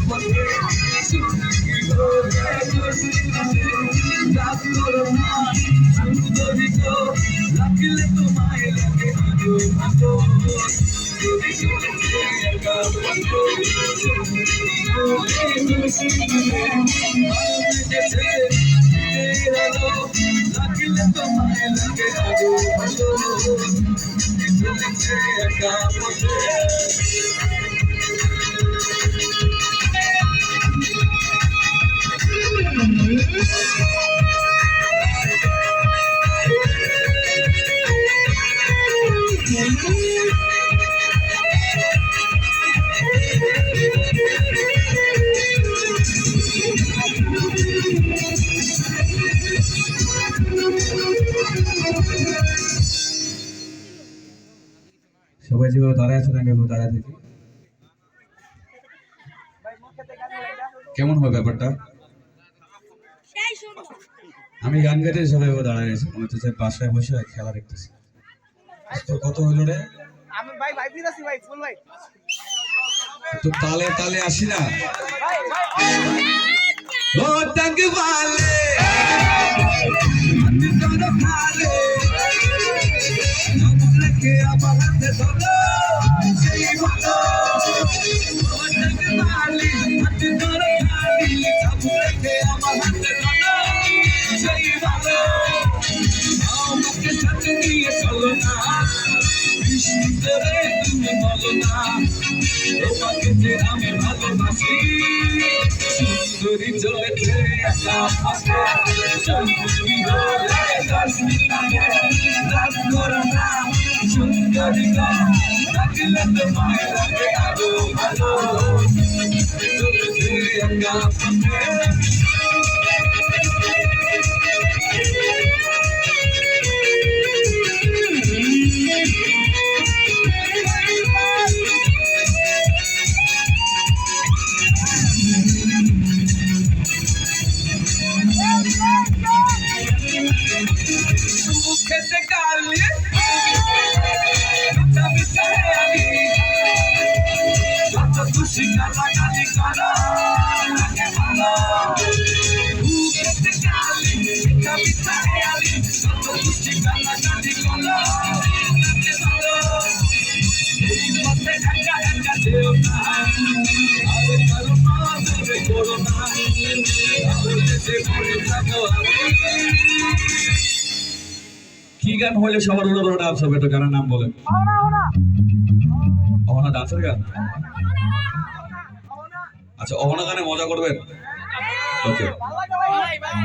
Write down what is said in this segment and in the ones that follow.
পথে রাগ করো না সুন্দরী গো লাগলে তোমায় লাগে আরো ভালো যদি চলেছে একা পথে লাগলে তোমায় লাগে আরো ভালো চলেছে একা পথে সবাই যেভাবে দাঁড়ায় আছেন আমি এভাবে দাঁড়ায় থাকি কেমন হয় ব্যাপারটা আমি গান গাইতে সবাই এভাবে দাঁড়ায় আছে মনে হচ্ছে বাসায় বসে খেলা দেখতেছি তো কত হইল রে আমি ভাই ভাই দিছি ভাই ফুল ভাই তো তালে তালে আসি না ও টঙ্গ वाले তোর ভালে কে আবার হাতে ধরো সেই ভালো ও টঙ্গ वाले হাতে ধরো খালি কে আবার হাতে ধরো সেই ভালো আমাকে সাথে নিয়ে চলো না বিষ্ণুরে তুমি বলো না তোমাকে যে আমি ভালোবাসি সুন্দরী চলেছে একা পথে সুন্দরী হলে রাগ করো না সুন্দরী গো লাগলে তোমায় লাগে আরো ভালো চলেছে একা পথে মুখেতে গালি কথা বিচারে আমি যত খুশি গালাগালি করো লাগে ভালো মুখেতে গালি কথা বিচারে আমি যত খুশি গালাগালি করো লাগে ভালো এই পথে একা একা যেও না আরে করো না জোরে করো না আরে যে পড়ে থাকো আমি কি গান হইলে সবার উড়ো ডান্স হবে তো গানের নাম বলেন অহনা ডান্সের গান আচ্ছা অহনা গানে মজা করবেন ওকে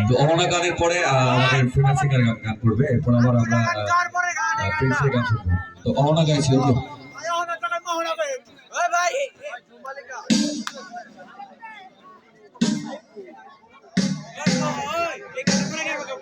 তো অহনা গানের পরে আমাদের ফেমাস সিঙ্গার গান করবে এরপর আবার আমরা প্রিন্সের গান শুনবো তো অহনা গাইছি ওকে ভাই